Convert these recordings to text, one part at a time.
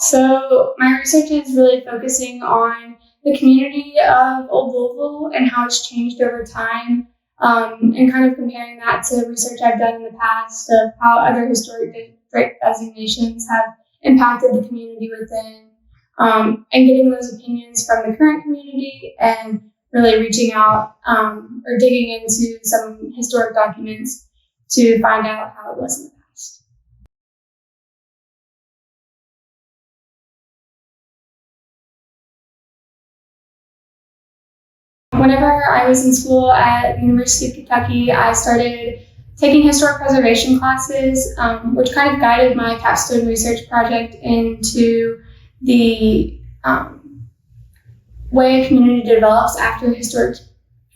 So my research is really focusing on the community of Old Louisville and how it's changed over time, and kind of comparing that to research I've done in the past of how other historic district designations have impacted the community within, and getting those opinions from the current community and really reaching out or digging into some historic documents to find out how it was in the past. Whenever I was in school at the University of Kentucky, I started taking historic preservation classes, which kind of guided my capstone research project into the way a community develops after historic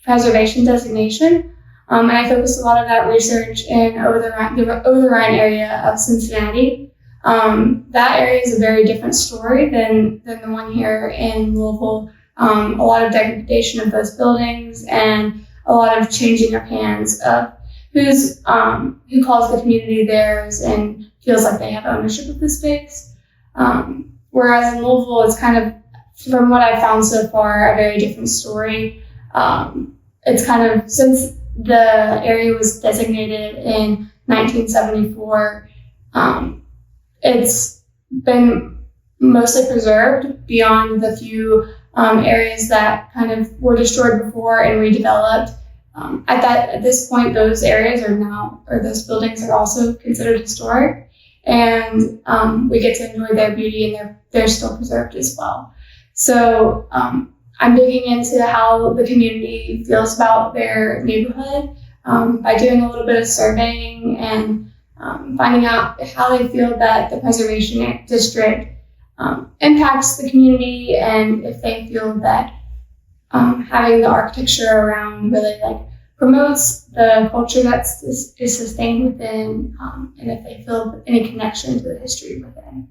preservation designation. And I focused a lot of that research in over the Rhine area of Cincinnati. That area is a very different story than the one here in Louisville. A lot of degradation of those buildings and a lot of changing of hands of who calls the community theirs and feels like they have ownership of the space. Whereas in Louisville, it's kind of, from what I've found so far, a very different story. It's kind of, since the area was designated in 1974, it's been mostly preserved beyond the few areas that kind of were destroyed before and redeveloped. At this point, those areas those buildings are also considered historic, and we get to enjoy their beauty, and they're still preserved as well. So I'm digging into how the community feels about their neighborhood by doing a little bit of surveying and finding out how they feel that the preservation district impacts the community, and if they feel that having the architecture around really promotes the culture that is sustained within, and if they feel any connection to the history within.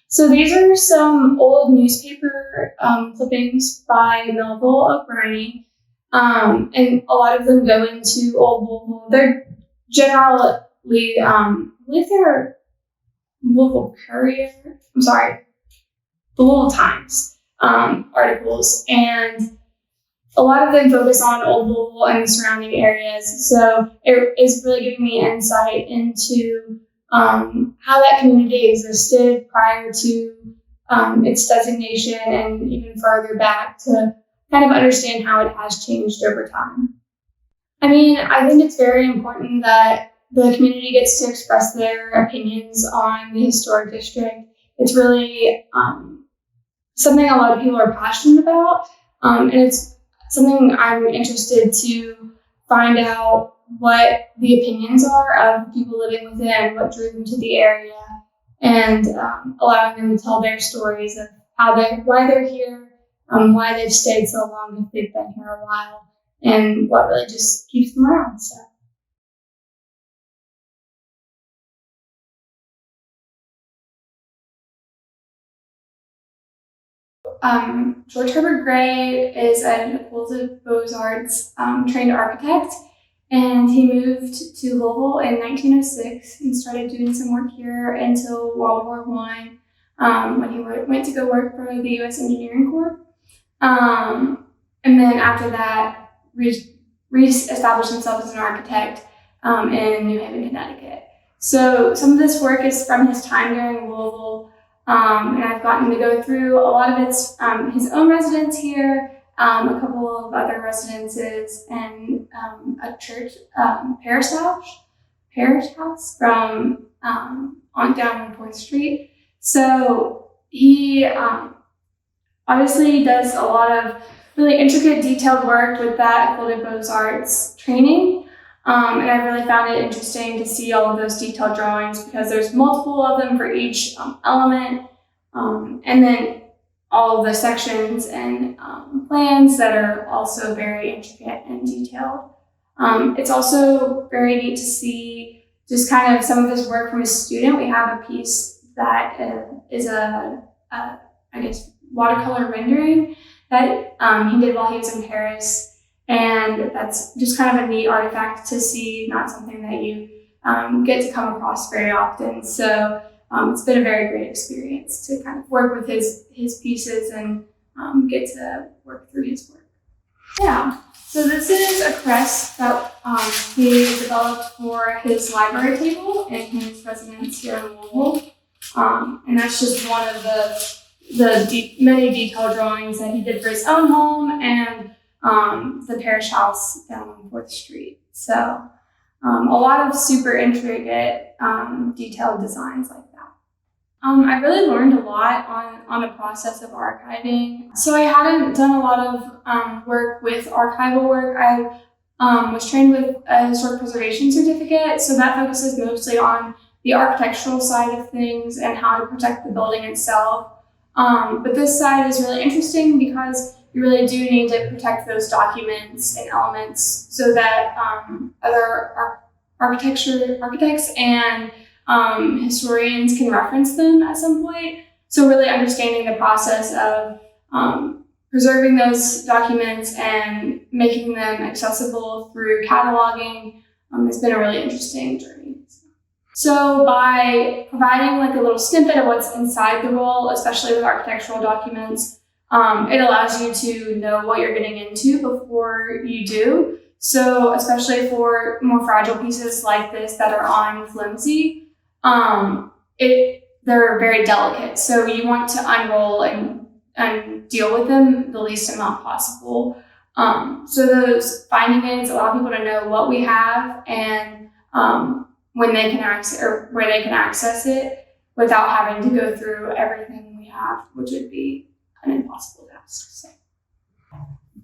So these are some old newspaper clippings by Melville O'Brien, and a lot of them go into Old Louisville. They're generally, I believe they're Louisville Courier, the Louisville Times articles, and a lot of them focus on Old Louisville and the surrounding areas. So it is really giving me insight into how that community existed prior to its designation, and even further back to kind of understand how it has changed over time. I mean, I think it's very important that the community gets to express their opinions on the historic district. It's really something a lot of people are passionate about, and it's something I'm interested to find out what the opinions are of people living within, what drew them to the area, and allowing them to tell their stories of why they're here, why they've stayed so long if they've been here a while, and what really just keeps them around. So. George Herbert Gray is an École des Beaux-Arts trained architect, and he moved to Louisville in 1906 and started doing some work here until World War I, when he went to go work for the U.S. Engineering Corps. And then after that, re-established himself as an architect in New Haven, Connecticut. So some of this work is from his time during Louisville. And I've gotten to go through a lot of it's his own residence here, a couple of other residences, and a church, parish house from on down on 4th Street. So he obviously does a lot of really intricate, detailed work with that École des Beaux-Arts training. And I really found it interesting to see all of those detailed drawings because there's multiple of them for each element, and then all of the sections and plans that are also very intricate and detailed. It's also very neat to see just kind of some of his work from his student. We have a piece that is watercolor rendering that he did while he was in Paris. And that's just kind of a neat artifact to see, not something that you get to come across very often. So it's been a very great experience to kind of work with his pieces and get to work through his work. Yeah, so this is a crest that he developed for his library table in his residence here in Louisville. And that's just one of the many detailed drawings that he did for his own home and the parish house down on 4th Street. So a lot of super intricate, detailed designs like that. I really learned a lot on the process of archiving. So I hadn't done a lot of work with archival work. I was trained with a historic preservation certificate, so that focuses mostly on the architectural side of things and how to protect the building itself. But this side is really interesting because you really do need to protect those documents and elements so that other architects and historians can reference them at some point. So really understanding the process of preserving those documents and making them accessible through cataloging has been a really interesting journey. So by providing like a little snippet of what's inside the roll, especially with architectural documents, it allows you to know what you're getting into before you do. So especially for more fragile pieces like this that are on flimsy, they're very delicate. So you want to unroll and deal with them the least amount possible. So those finding aids allow people to know what we have and when they can access or where they can access it without having to go through everything we have, which would be an impossible task.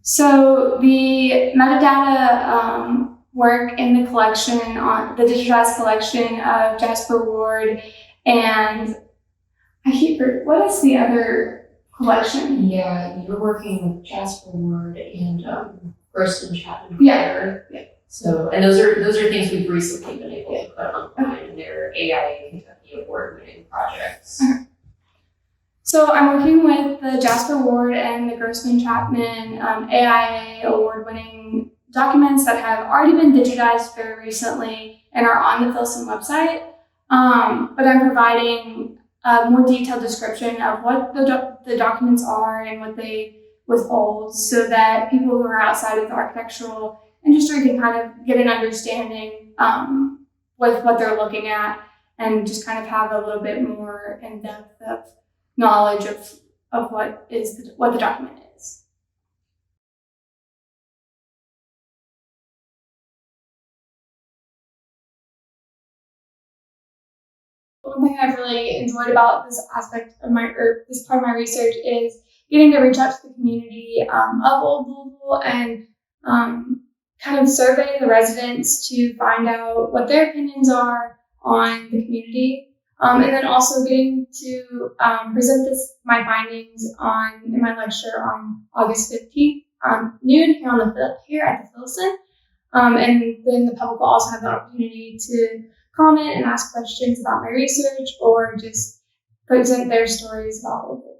So the metadata work in the collection, on the digitized collection of Jasper Ward, and what is the other collection? Yeah, you're working with Jasper Ward and Kirsten Chapman. Yeah. So, and those are things we've recently been able to put online, and they're AIA-CKC award-winning projects. Okay. So I'm working with the Jasper Ward and the Grossman Chapman AIA award-winning documents that have already been digitized very recently and are on the Filson website. But I'm providing a more detailed description of what the documents are and what they withhold so that people who are outside of the architectural industry can kind of get an understanding with what they're looking at and just kind of have a little bit more in-depth of knowledge of what the document is. One thing I've really enjoyed about this aspect of this part of my research is getting to reach out to the community of Old Louisville and kind of survey the residents to find out what their opinions are on the community. And then also getting to present my findings in my lecture on August 15th, noon here at the Filson. And then the public will also have the opportunity to comment and ask questions about my research or just present their stories about Old Louisville.